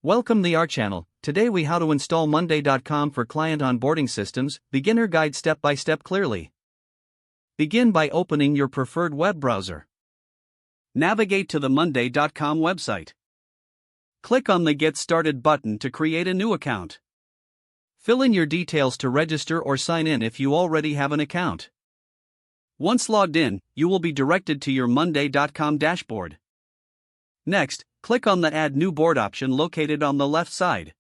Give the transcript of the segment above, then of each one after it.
Welcome to our channel. Today we how to install Monday.com for client onboarding systems, beginner guide step by step clearly. Begin by opening your preferred web browser. Navigate to the Monday.com website. Click on the Get Started button to create a new account. Fill in your details to register or sign in if you already have an account. Once logged in, you will be directed to your Monday.com dashboard. Next, click on the Add New Board option located on the left side.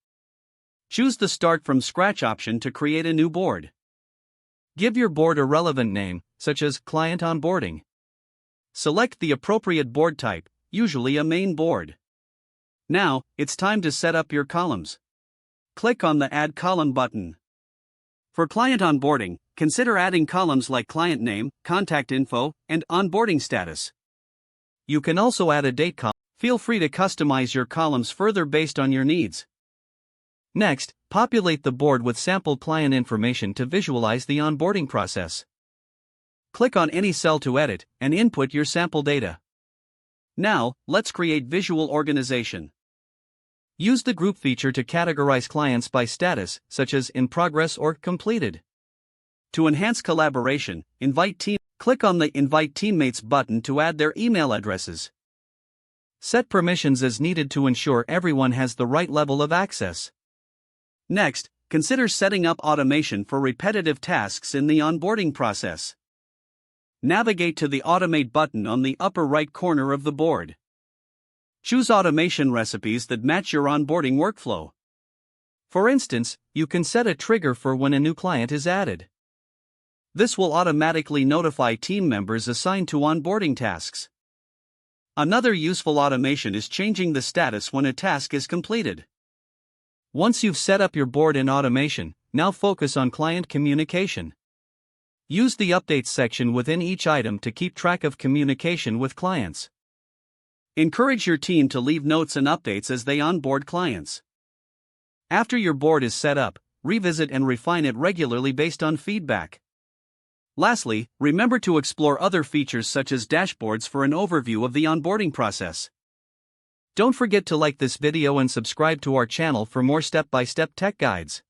Choose the Start from Scratch option to create a new board. Give your board a relevant name, such as Client Onboarding. Select the appropriate board type, usually a main board. Now, it's time to set up your columns. Click on the Add Column button. For client onboarding, consider adding columns like client name, contact info, and onboarding status. You can also add a date column. Feel free to customize your columns further based on your needs. Next, populate the board with sample client information to visualize the onboarding process. Click on any cell to edit and input your sample data. Now, let's create visual organization. Use the group feature to categorize clients by status, such as in progress or completed. To enhance collaboration, click on the Invite Teammates button to add their email addresses. Set permissions as needed to ensure everyone has the right level of access. Next, consider setting up automation for repetitive tasks in the onboarding process. Navigate to the Automate button on the upper right corner of the board. Choose automation recipes that match your onboarding workflow. For instance, you can set a trigger for when a new client is added. This will automatically notify team members assigned to onboarding tasks. Another useful automation is changing the status when a task is completed. Once you've set up your board in automation, now focus on client communication. Use the Updates section within each item to keep track of communication with clients. Encourage your team to leave notes and updates as they onboard clients. After your board is set up, revisit and refine it regularly based on feedback. Lastly, remember to explore other features such as dashboards for an overview of the onboarding process. Don't forget to like this video and subscribe to our channel for more step-by-step tech guides.